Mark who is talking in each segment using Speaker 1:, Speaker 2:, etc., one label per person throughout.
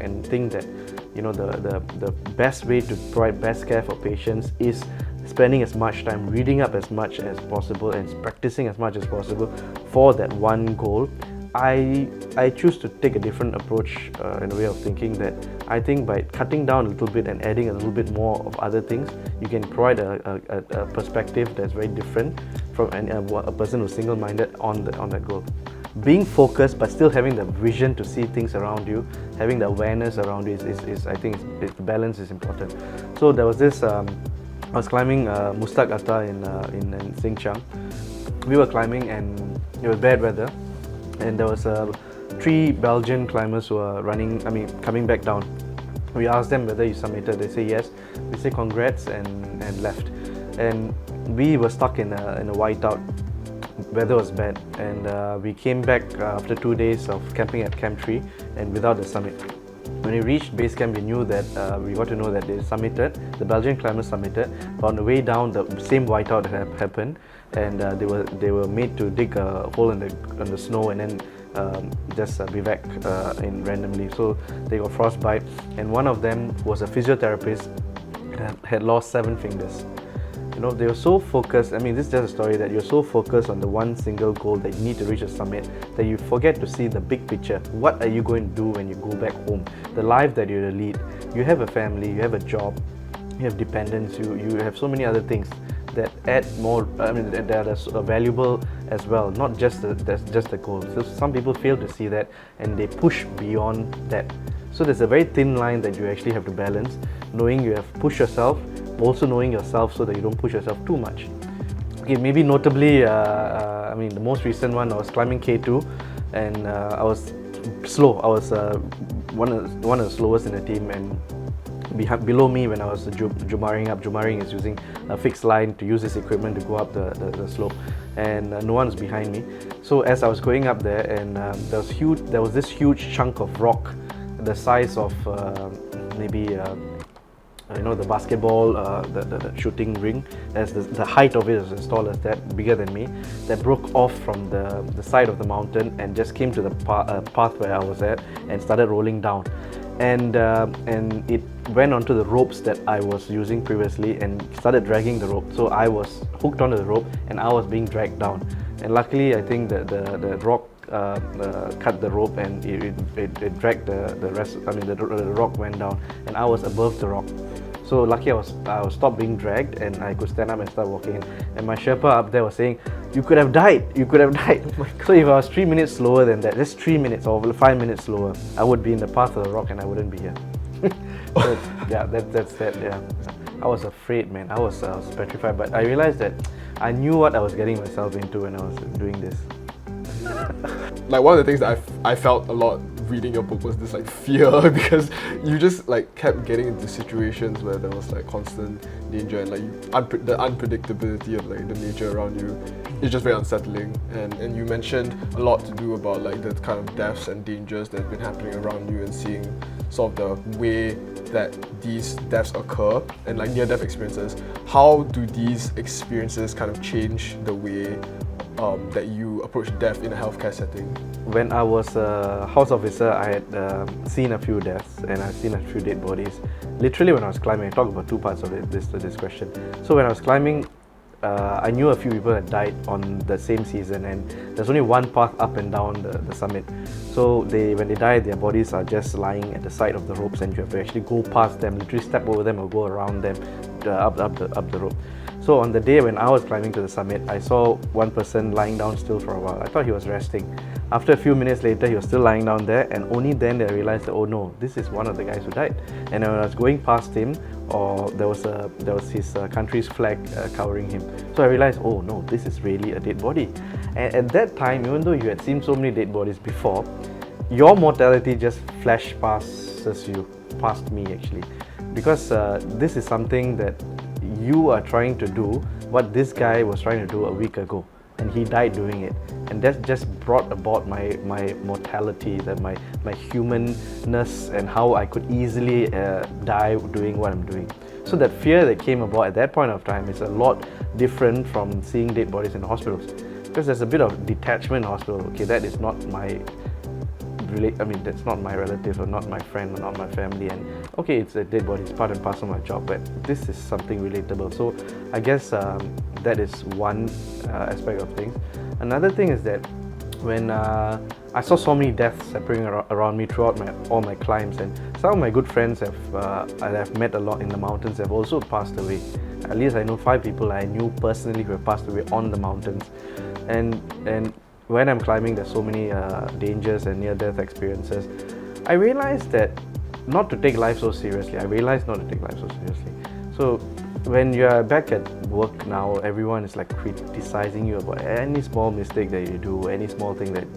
Speaker 1: and think that the best way to provide best care for patients is spending as much time reading up as much as possible and practicing as much as possible for that one goal. I choose to take a different approach in a way of thinking that I think by cutting down a little bit and adding a little bit more of other things, you can provide a perspective that's very different from a person who's single-minded on that goal. Being focused but still having the vision to see things around you, having the awareness around you is I think the balance is important. So there was this, I was climbing Mustaq Atta in Sing Chang. We were climbing and it was bad weather, and there was 3 Belgian climbers who were coming back down. We asked them whether you submitted. They say yes. We say congrats and left. And we were stuck in a whiteout. Weather was bad, and we came back after 2 days of camping at Camp 3 and without the summit. When we reached base camp, we knew that we got to know that they submitted. The Belgian climbers submitted, but on the way down, the same whiteout had happened, and they were made to dig a hole in the snow and then just bivouac in randomly. So they got frostbite, and one of them was a physiotherapist, had lost 7 fingers. They were so focused. This is just a story that you're so focused on the one single goal that you need to reach a summit that you forget to see the big picture. What are you going to do when you go back home? The life that you're to lead. You have a family, you have a job, you have dependents, you have so many other things that add more, that are valuable as well, not just the goal. So some people fail to see that and they push beyond that. So there's a very thin line that you actually have to balance, knowing you have pushed yourself, also knowing yourself so that you don't push yourself too much. Okay, maybe notably, the most recent one, I was climbing K2 and I was slow. I was one of the slowest in the team, and below me when I was Jumaring up, Jumaring is using a fixed line to use his equipment to go up the slope, and no one was behind me. So as I was going up there, and there was this huge chunk of rock the size of maybe the basketball, the shooting ring, as the height of it is as tall as that, bigger than me, that broke off from the side of the mountain and just came to the path where I was at and started rolling down. And it went onto the ropes that I was using previously and started dragging the rope. So I was hooked onto the rope and I was being dragged down. And luckily, I think that the rock cut the rope and it dragged the rest. The rock went down and I was above the rock. So lucky I was stopped being dragged and I could stand up and start walking. And my Sherpa up there was saying, "You could have died. You could have died." So if I was 3 minutes slower than that, just 3 minutes or 5 minutes slower, I would be in the path of the rock and I wouldn't be here. So yeah, that's that. Yeah, I was afraid, man. I was petrified, but I realized that I knew what I was getting myself into when I was doing this.
Speaker 2: Like one of the things that I felt a lot reading your book was this like fear, because you just like kept getting into situations where there was like constant danger and like the unpredictability of like the nature around you is just very unsettling. And you mentioned a lot to do about like the kind of deaths and dangers that have been happening around you and seeing sort of the way that these deaths occur and like near-death experiences. How do these experiences kind of change the way that you approach death in a healthcare setting?
Speaker 1: When I was a house officer, I had seen a few deaths and I've seen a few dead bodies. Literally when I was climbing, I talk about 2 parts of this question. So when I was climbing, I knew a few people had died on the same season, and there's only one path up and down the summit. So when they die, their bodies are just lying at the side of the ropes and you have to actually go past them, literally step over them or go around them up the rope. So on the day when I was climbing to the summit, I saw one person lying down still for a while. I thought he was resting. After a few minutes later, he was still lying down there, and only then I realized that, oh no, this is one of the guys who died. And when I was going past him, there was his country's flag covering him. So I realized, oh no, this is really a dead body. And at that time, even though you had seen so many dead bodies before, your mortality just flashed past me actually, because this is something that you are trying to do what this guy was trying to do a week ago, and he died doing it. And that just brought about my mortality, that my humanness, and how I could easily die doing what I'm doing. So that fear that came about at that point of time is a lot different from seeing dead bodies in hospitals, because there's a bit of detachment in hospital. Okay, that is not my that's not my relative or not my friend or not my family, and okay, it's a dead body, it's part and parcel of my job, but this is something relatable. So I guess that is one aspect of things. Another thing is that when I saw so many deaths happening around me throughout all my climbs, and some of my good friends I've met a lot in the mountains have also passed away. At least I know 5 people I knew personally who have passed away on the mountains. And when I'm climbing, there's so many dangers and near-death experiences. I realized that not to take life so seriously. So when you're back at work now, everyone is like criticizing you about any small mistake that you do, any small thing that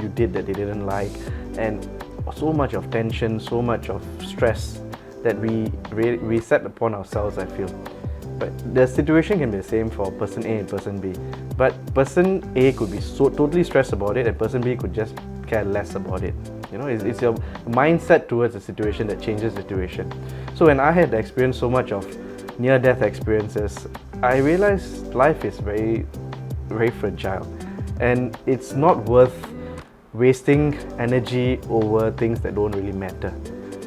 Speaker 1: you did that they didn't like, and so much of tension, so much of stress that we set upon ourselves, I feel. But the situation can be the same for person A and person B. But person A could be so totally stressed about it, and person B could just care less about it. You know, it's your mindset towards the situation that changes the situation. So when I had experienced so much of near-death experiences, I realized life is very, very fragile, and it's not worth wasting energy over things that don't really matter.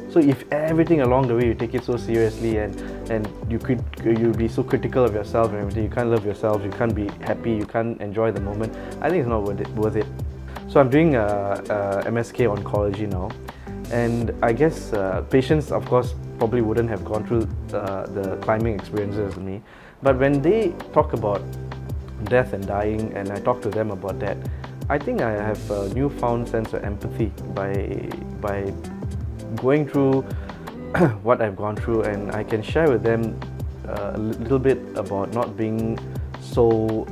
Speaker 1: So if everything along the way you take it so seriously and you be so critical of yourself and everything, you can't love yourself, you can't be happy, you can't enjoy the moment, I think it's not worth it. So I'm doing MSK oncology now, and I guess patients, of course, probably wouldn't have gone through the climbing experiences as me, but when they talk about death and dying, and I talk to them about that, I think I have a newfound sense of empathy by going through what I've gone through, and I can share with them a little bit about not being so,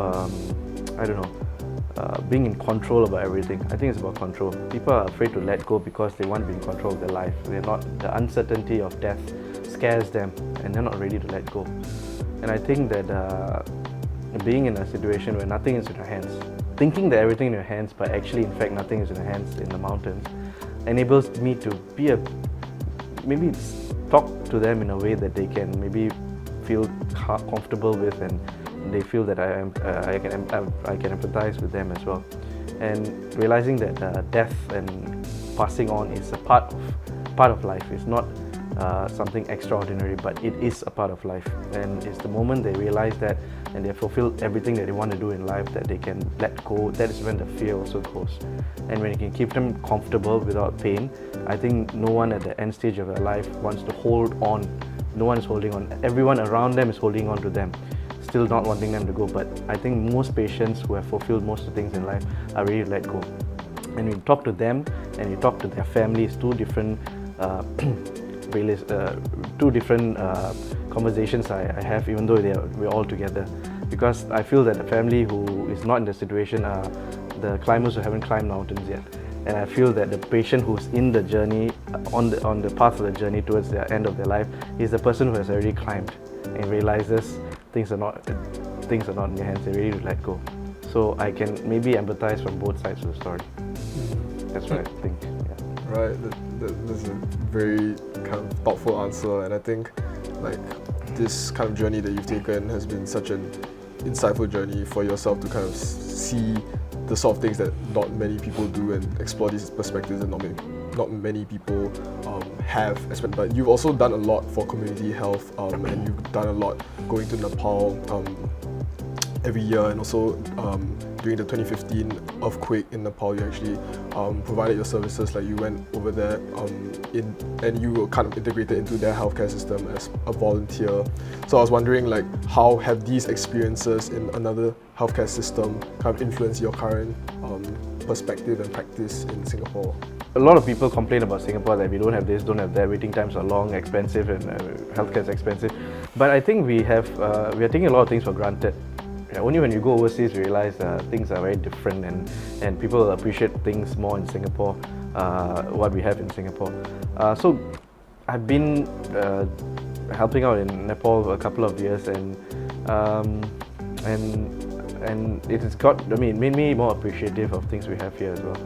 Speaker 1: being in control about everything. I think it's about control. People are afraid to let go because they want to be in control of their life. The uncertainty of death scares them, and they're not ready to let go. And I think that being in a situation where nothing is in your hands, thinking that everything in your hands, but actually in fact nothing is in your hands in the mountains, enables me to maybe talk to them in a way that they can maybe feel comfortable with, and they feel that I can empathize with them as well. And realizing that death and passing on is a part of life. It's not something extraordinary, but it is a part of life. And it's the moment they realize that and they fulfill everything that they want to do in life, that they can let go, that is when the fear also goes. And when you can keep them comfortable without pain, I think no one at the end stage of their life wants to hold on. No one is holding on. Everyone around them is holding on to them, still not wanting them to go. But I think most patients who have fulfilled most of the things in life are ready to let go. And you talk to them and you talk to their families, two different conversations I have, even though we're all together, because I feel that the family who is not in the situation are the climbers who haven't climbed mountains yet, and I feel that the patient who's in the journey, on the path of the journey towards the end of their life, is the person who has already climbed and realizes things are not in your hands. They're ready to let go. So I can maybe empathize from both sides of the story. That's what I think. Yeah.
Speaker 2: Right, that's a very kind of thoughtful answer, and I think like this kind of journey that you've taken has been such an insightful journey for yourself to kind of see the sort of things that not many people do and explore these perspectives that not many people have. But you've also done a lot for community health, and you've done a lot going to Nepal every year, and also during the 2015 earthquake in Nepal, you actually provided your services. Like you went over there and you were kind of integrated into their healthcare system as a volunteer. So I was wondering, like, how have these experiences in another healthcare system kind of influenced your current perspective and practice in Singapore?
Speaker 1: A lot of people complain about Singapore that we don't have this, don't have that, waiting times are long, expensive, and healthcare is expensive. But I think we are taking a lot of things for granted. Only when you go overseas you realize things are very different, and people appreciate things more in Singapore, what we have in Singapore. So I've been helping out in Nepal for a couple of years, and it has made me more appreciative of things we have here as well.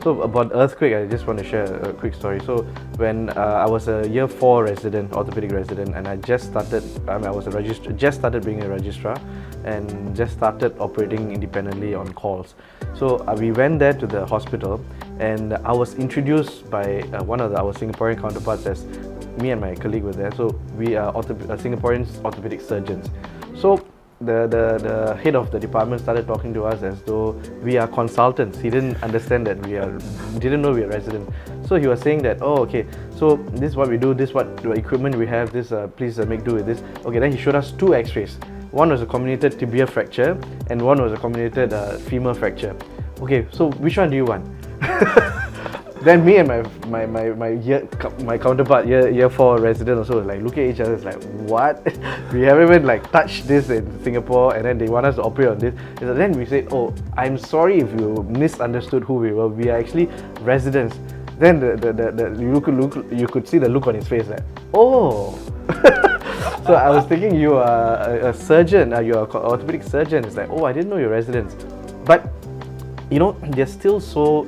Speaker 1: So about earthquake, I just want to share a quick story. So when I was a year 4 resident, orthopedic resident, and I just started, just started being a registrar, and just started operating independently on calls. So we went there to the hospital, and I was introduced by one of our Singaporean counterparts, as me and my colleague were there. So we are Singaporean orthopedic surgeons. So the head of the department started talking to us as though we are consultants. He didn't understand that didn't know we are residents. So he was saying that, oh, okay, so this is what we do, this is what equipment we have, this please make do with this. Okay, then he showed us 2 x-rays. One was a comminuted tibia fracture and one was a comminuted femur fracture. Okay, so which one do you want? Then me and my counterpart, year 4 resident also was like looking at each other, like, what? We haven't even like touched this in Singapore, and then they want us to operate on this. And then we said, oh, I'm sorry if you misunderstood who we were. We are actually residents. Then you could see the look on his face, like, oh. So I was thinking you are a surgeon, you're an orthopedic surgeon. It's like, oh, I didn't know you're residents. But you know, they're still so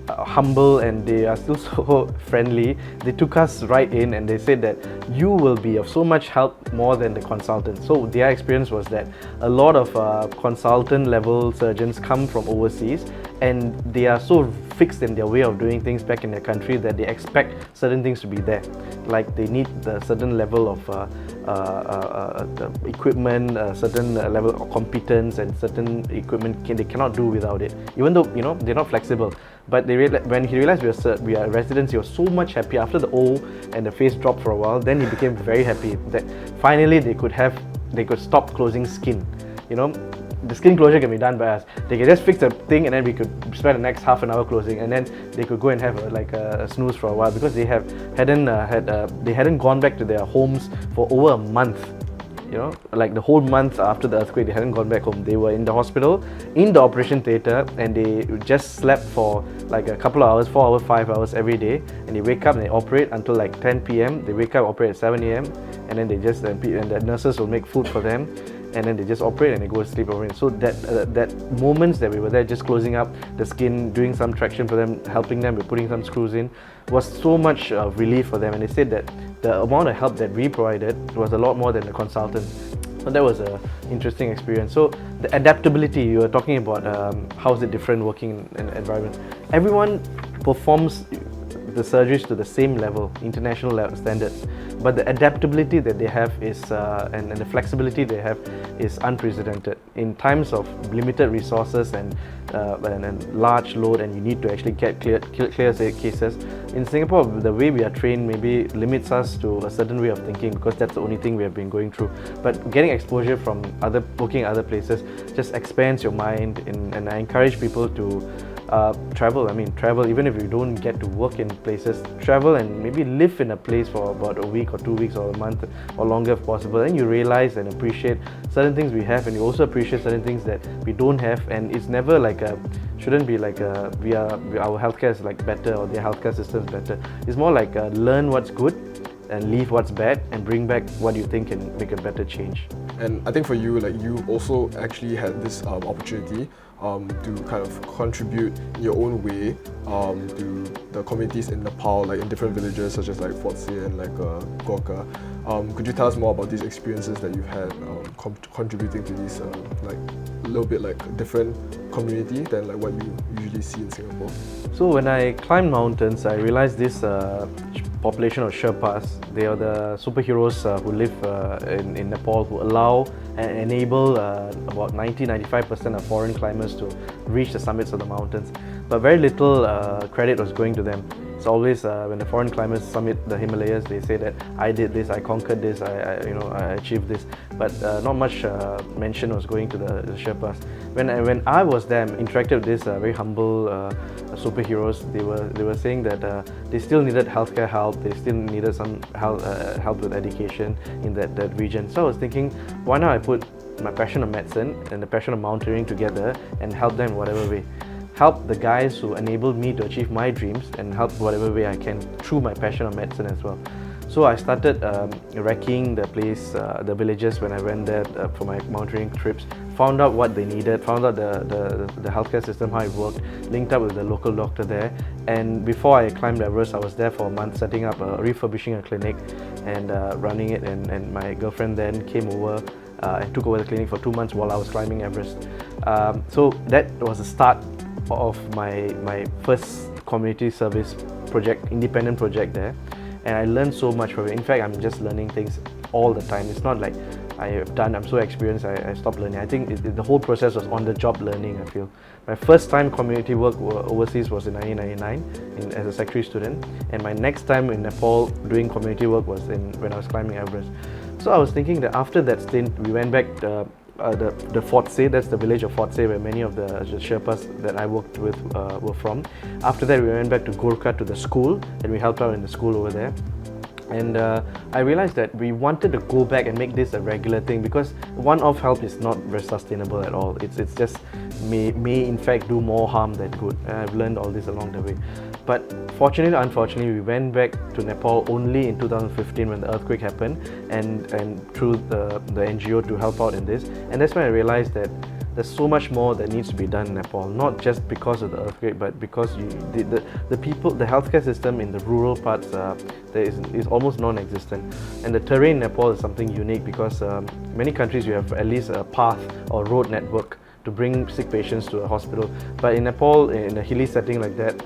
Speaker 1: humble, and they are still so friendly. They took us right in and they said that you will be of so much help more than the consultant. So their experience was that a lot of consultant level surgeons come from overseas, and they are so fixed in their way of doing things back in their country that they expect certain things to be there. Like they need the certain level of equipment, certain level of competence, and certain equipment they cannot do without it. Even though, you know, they're not flexible. But when he realized we are residents, he was so much happy. After the O and the face dropped for a while, then he became very happy that finally they could stop closing skin. You know, the skin closure can be done by us. They can just fix the thing, and then we could spend the next half an hour closing, and then they could go and have a snooze for a while, because they hadn't gone back to their homes for over a month. You know, like the whole month after the earthquake, they hadn't gone back home. They were in the hospital, in the operation theatre, and they just slept for like a couple of hours, 4 hours, 5 hours every day. And they wake up and they operate until like 10 p.m. They wake up, operate at 7 a.m. and then and the nurses will make food for them, and then they just operate and they go to sleep over it. So that moments that we were there, just closing up the skin, doing some traction for them, helping them with putting some screws in, was so much relief for them. And they said that the amount of help that we provided was a lot more than the consultant. So that was an interesting experience. So the adaptability, you were talking about how is it different working in an environment. Everyone performs the surgeries to the same level, international standards, but the adaptability that they have is and the flexibility they have is unprecedented. In times of limited resources and large load, and you need to actually get clear cases. In Singapore, the way we are trained maybe limits us to a certain way of thinking, because that's the only thing we have been going through. But getting exposure from working other places just expands your mind, and I encourage people to travel. I mean, travel, even if you don't get to work in places, travel and maybe live in a place for about a week or 2 weeks or a month or longer if possible. Then you realize and appreciate certain things we have, and you also appreciate certain things that we don't have. And it's never like shouldn't be like our healthcare is like better, or their healthcare system is better. It's more like learn what's good and leave what's bad, and bring back what you think can make a better change.
Speaker 2: And I think for you, like, you also actually had this opportunity to kind of contribute in your own way to the communities in Nepal, like in different villages such as like Fort Sian, like Gorkha. Could you tell us more about these experiences that you've had contributing to these like a little bit like different community than like what you usually see in Singapore?
Speaker 1: So when I climbed mountains, I realized this population of Sherpas. They are the superheroes who live in Nepal, who allow and enable about 90-95% of foreign climbers to reach the summits of the mountains. But very little credit was going to them. It's always when the foreign climbers summit the Himalayas, they say that I did this, I conquered this, I achieved this. But not much mention was going to the Sherpas. When I was there, interacted with these very humble superheroes, they were saying that they still needed healthcare help, they still needed some help with education in that region. So I was thinking, why not I put my passion of medicine and the passion of mountaineering together and help them in whatever way. Help the guys who enabled me to achieve my dreams, and help whatever way I can through my passion of medicine as well. So I started wrecking the place, the villages when I went there for my mountaineering trips, found out what they needed, found out the healthcare system, how it worked, linked up with the local doctor there. And before I climbed Everest, I was there for a month setting up, refurbishing a clinic and running it, and my girlfriend then came over and took over the clinic for 2 months while I was climbing Everest. So that was the start of my first community service project, independent project there, and I learned so much from it. In fact, I'm just learning things all the time. It's not like I'm so experienced, I stopped learning. I think the whole process was on-the-job learning, I feel. My first time community work overseas was in 1999 as a secondary student, and my next time in Nepal doing community work was when I was climbing Everest. So I was thinking that after that stint, we went back the Fortse, that's the village of Fortse where many of the Sherpas that I worked with were from. After that, we went back to Gorkha to the school, and we helped out in the school over there. And I realized that we wanted to go back and make this a regular thing, because one-off help is not very sustainable at all. It's just may in fact do more harm than good. And I've learned all this along the way. But fortunately or unfortunately, we went back to Nepal only in 2015 when the earthquake happened, and through the NGO to help out in this. And that's when I realized that there's so much more that needs to be done in Nepal, not just because of the earthquake, but because the people, the healthcare system in the rural parts is almost non-existent. And the terrain in Nepal is something unique, because many countries you have at least a path or road network to bring sick patients to a hospital. But in Nepal, in a hilly setting like that,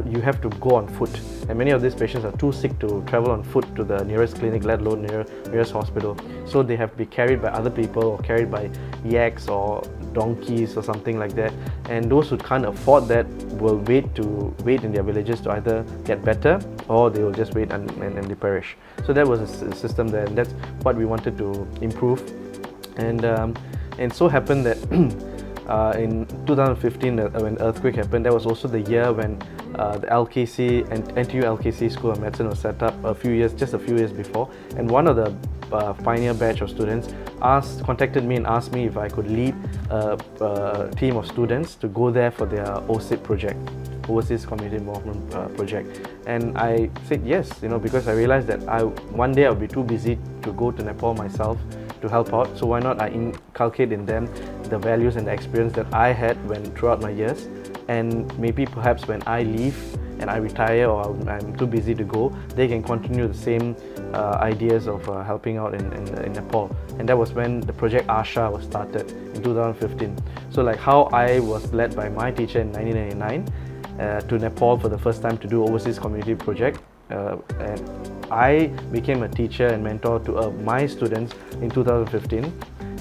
Speaker 1: you have to go on foot. And many of these patients are too sick to travel on foot to the nearest clinic, let alone nearest hospital. So they have to be carried by other people, or carried by yaks or donkeys or something like that. And those who can't afford that will wait in their villages to either get better, or they will just wait and they perish. So that was a system there, and that's what we wanted to improve. And so happened that in 2015, when the earthquake happened, that was also the year when the LKC and NTU LKC School of Medicine was set up just a few years before. And one of the pioneer batch of students contacted me and asked me if I could lead a team of students to go there for their OSIP project, Overseas Community Involvement project. And I said yes, because I realized that one day I'll be too busy to go to Nepal myself to help out. So why not I inculcate in them the values and the experience that I had throughout my years, and maybe perhaps when I leave and I retire, or I'm too busy to go, they can continue the same ideas of helping out in Nepal. And that was when the project Aasha was started in 2015. So like how I was led by my teacher in 1999 to Nepal for the first time to do overseas community project, and I became a teacher and mentor to my students in 2015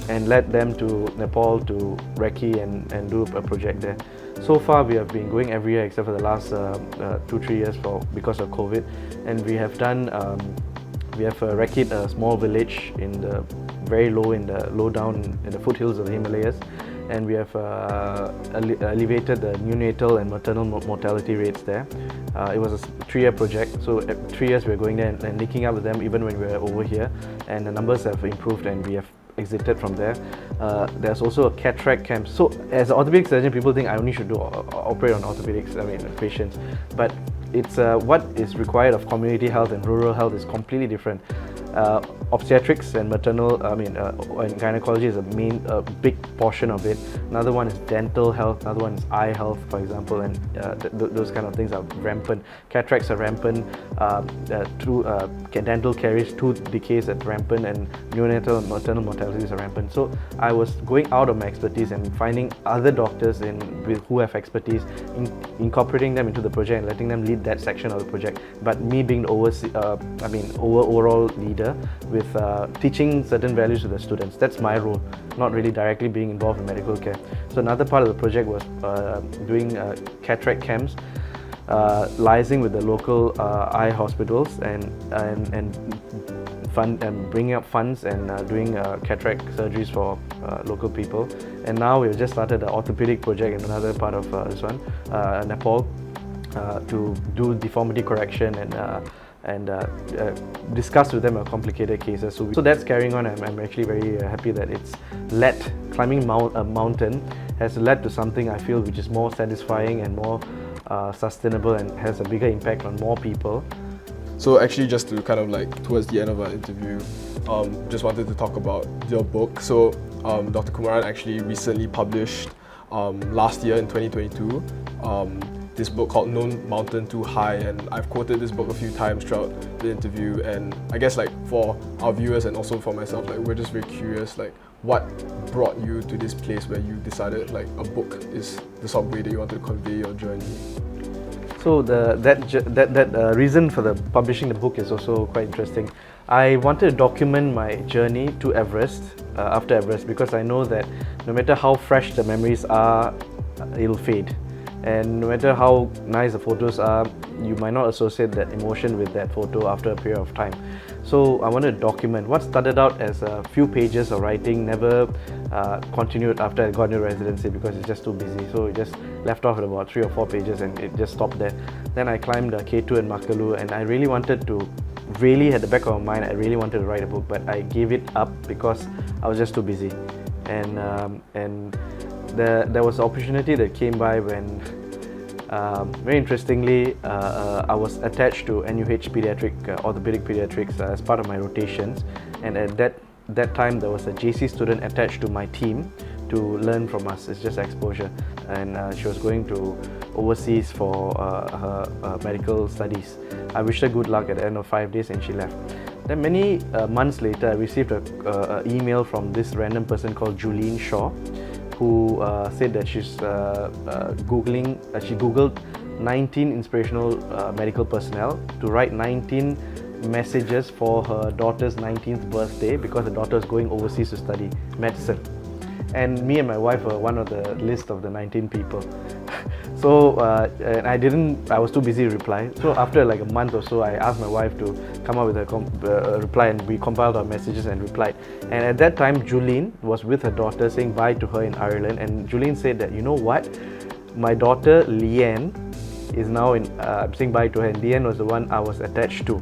Speaker 1: and led them to Nepal to recce and do a project there. So far we have been going every year except for the last 2-3 years because of COVID, and we have done recce'd a small village in the low down in the foothills of the Himalayas, and we have alleviated the neonatal and maternal mortality rates there. It was a 3-year project, so 3 years we were going there and linking up with them even when we were over here, and the numbers have improved and we have exited from there. There's also a cataract camp. So as an orthopedic surgeon, people think I only should operate on patients, but it's what is required of community health and rural health is completely different. Obstetrics and maternal, and gynecology is a big portion of it. Another one is dental health, another one is eye health, for example, and those kind of things are rampant. Cataracts are rampant, dental caries, tooth decays are rampant, and neonatal and maternal mortalities are rampant. So I was going out of my expertise and finding other doctors who have expertise, incorporating them into the project and letting them lead that section of the project. But me being the overall leader, with teaching certain values to the students. That's my role, not really directly being involved in medical care. So another part of the project was doing cataract camps, liaising with the local eye hospitals and bringing up funds and doing cataract surgeries for local people. And now we've just started an orthopedic project in another part of this one, Nepal, to do deformity correction and discuss with them complicated cases. So that's carrying on. I'm actually very happy that it's climbing a mountain has led to something I feel which is more satisfying and more sustainable and has a bigger impact on more people.
Speaker 2: So actually, just to kind of like towards the end of our interview, just wanted to talk about your book. So Dr. Kumaran actually recently published last year in 2022 this book called No Mountain Too High, and I've quoted this book a few times throughout the interview, and I guess like for our viewers and also for myself, like we're just very curious, like what brought you to this place where you decided like a book is the sort of way that you want to convey your journey?
Speaker 1: So that reason for the publishing the book is also quite interesting. I wanted to document my journey to Everest, after Everest, because I know that no matter how fresh the memories are, it'll fade. And no matter how nice the photos are, you might not associate that emotion with that photo after a period of time. So I wanted to document what started out as a few pages of writing, never continued after I got into residency because it's just too busy. So it just left off at about 3 or 4 pages and it just stopped there. Then I climbed K2 in Makalu, and I really wanted to, at the back of my mind, I really wanted to write a book, but I gave it up because I was just too busy. And there was an opportunity that came by when, very interestingly, I was attached to NUH orthopedic pediatrics as part of my rotations, and at that time there was a JC student attached to my team to learn from us. It's just exposure, and she was going to overseas for her medical studies. I wished her good luck at the end of 5 days and she left. Then many months later, I received an email from this random person called Julene Shaw, who said that she's she googled 19 inspirational medical personnel to write 19 messages for her daughter's 19th birthday because her daughter was going overseas to study medicine. And me and my wife were one of the list of the 19 people. So and I was too busy to reply. So after like a month or so, I asked my wife to come up with a reply, and we compiled our messages and replied. And at that time, Julene was with her daughter saying bye to her in Ireland, and Julene said that, you know what, my daughter Leanne is now saying bye to her, and Leanne was the one I was attached to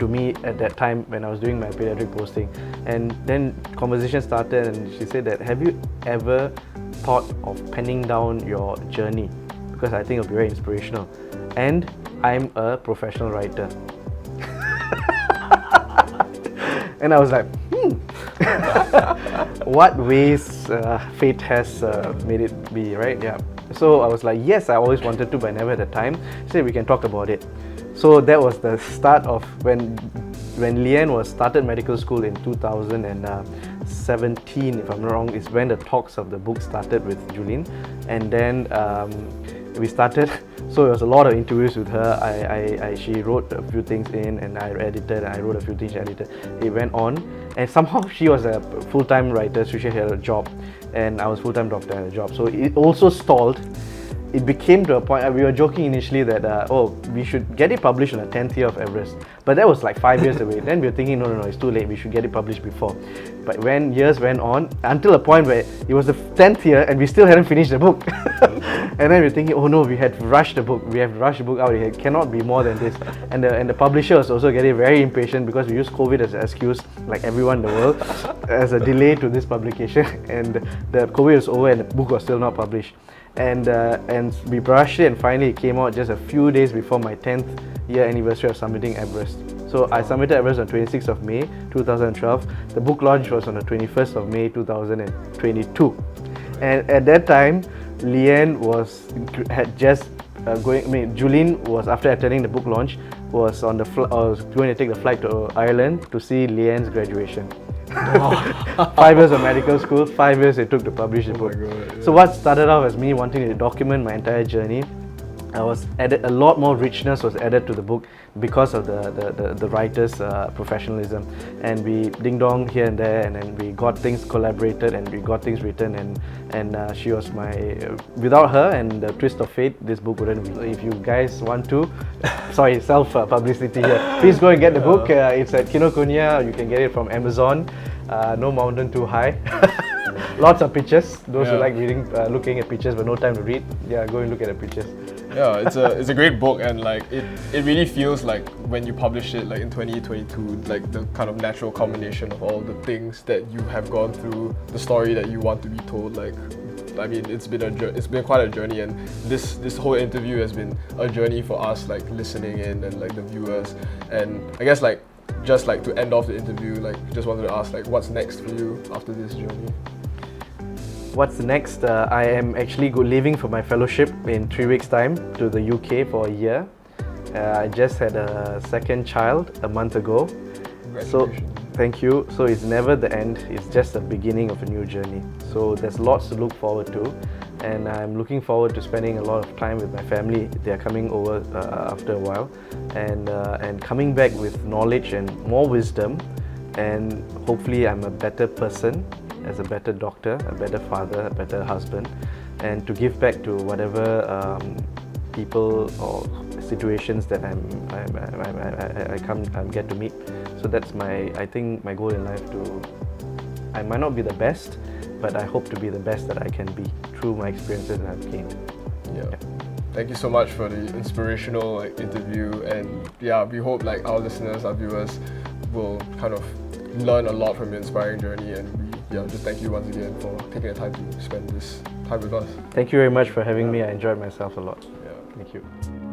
Speaker 1: me at that time when I was doing my pediatric posting. And then conversation started, and she said that, have you ever thought of penning down your journey? Because I think it'll be very inspirational. And I'm a professional writer. And I was like, what ways fate has made it be, right? Yeah. So I was like, yes, I always wanted to, but I never had the time. She said, we can talk about it. So that was the start of when Leanne started medical school in 2017, if I'm not wrong, is when the talks of the book started with Julene. And then we started, so it was a lot of interviews with her. She wrote a few things in, and I edited, and I wrote a few things she edited. It went on, and somehow she was a full-time writer, so she had a job, and I was full-time doctor and a job. So it also stalled. It became to a point, we were joking initially that, we should get it published on the 10th year of Everest. But that was like 5 years away. Then we were thinking, no, it's too late, we should get it published before. But when years went on, until a point where it was the 10th year and we still hadn't finished the book. And then we were thinking, oh no, we had to rush the book. We have to rush the book out. It cannot be more than this. And the publisher was also getting very impatient because we used COVID as an excuse, like everyone in the world, as a delay to this publication. And the COVID was over and the book was still not published. And we rushed it, and finally it came out just a few days before my 10th year anniversary of submitting Everest. So I submitted Everest on 26th of May 2012. The book launch was on the 21st of May 2022. And at that time, Leanne Julene was, after attending the book launch, was going to take the flight to Ireland to see Leanne's graduation. 5 years of medical school, 5 years it took to publish the book.
Speaker 2: God, yeah.
Speaker 1: So what started off as me wanting to document my entire journey, a lot more richness was added to the book because of the writer's professionalism, and we ding dong here and there, and then we got things collaborated and we got things written, and she was without her and the twist of fate, this book wouldn't be. If you guys want to, self publicity here, please go and get the book. It's at Kinokuniya. You can get it from Amazon. No mountain too high. Lots of pictures. Those who like looking at pictures but no time to read, go and look at the pictures.
Speaker 2: Yeah, it's a great book, and like it really feels like when you publish it like in 2022, like the kind of natural combination of all the things that you have gone through, the story that you want to be told. Like, I mean, it's been quite a journey, and this whole interview has been a journey for us, like listening in and like the viewers. And I guess like just like to end off the interview, like just wanted to ask like what's next for you after this journey?
Speaker 1: What's next? I am actually leaving for my fellowship in 3 weeks' time to the UK for a year. I just had a second child a month ago, So,
Speaker 2: Congratulations.
Speaker 1: thank you. So it's never the end, it's just the beginning of a new journey. So there's lots to look forward to, and I'm looking forward to spending a lot of time with my family. They are coming over after a while, and coming back with knowledge and more wisdom, and hopefully I'm a better person, as a better doctor, a better father, a better husband, and to give back to whatever people or situations that I get to meet. So that's I think my goal in life. I might not be the best, but I hope to be the best that I can be through my experiences that I've gained.
Speaker 2: Yeah. Thank you so much for the inspirational interview, and yeah, we hope our listeners, our viewers, will kind of learn a lot from your inspiring journey, and we just thank you once again for taking the time to spend this time with us.
Speaker 1: Thank you very much for having me. I enjoyed myself a lot.
Speaker 2: Yeah.
Speaker 1: Thank you.